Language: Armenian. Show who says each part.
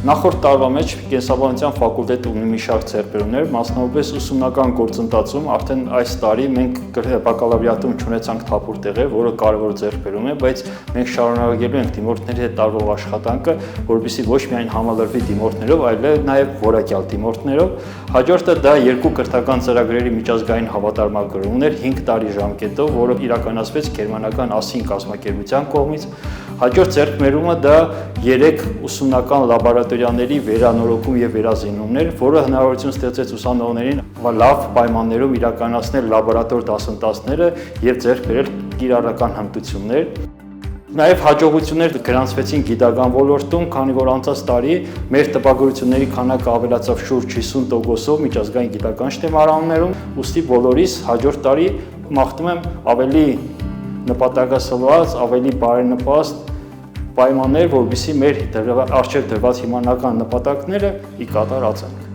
Speaker 1: Նախորդ տարվա մեջ կենսաբանության ֆակուլտետը ունի մի շարք ձեռքբերումներ, մասնավորապես ուսումնական գործընթացում արդեն այս տարի մենք բակալավրիատում չունեցանք թափուր տեղեր, որը կարևոր ձեռքբերում է, բայց մենք շարունակելու ենք դիմորդների հետ տարվող աշխատանքը, որովհետեւ ոչ միայն համալրվի դիմորդներով, այլ նաև որակյալ դիմորդներով։ Հաջորդը դա երկու կրթական ծրագրերի միջազգային հավատարմագրումներ 5 տարի ժամկետով, որը իրականացվեց Գերմանական ԱՍԻՆ կազմակերպության կողմից։ Հաջորդ ձեռքբերումը դա 3 ուսումնական լաբորատորիաների վերանորոգում եւ վերազինումներ, որը հնարավորություն ստեղծեց ուսանողներին լավ պայմաններում իրականացնել լաբորատոր դասընթացները եւ ձեռք բերել կիրառական հմտություններ։ Նաև հաջողություններ գրանցվեցին գիտական ոլորտում, քանի որ անցած տարի մեր տպագրությունների քանակը ավելացավ շուրջ 50%-ով միջազգային գիտական շտեմարաններում, ուստի բոլորիս հաջորդ տարի մաղթում եմ ավելի նպատակասլաց, ավելի բարենպաստ պայմաններ, որովհետեւ մեր արժեք դրված հիմնական նպատակները ի կատարած են։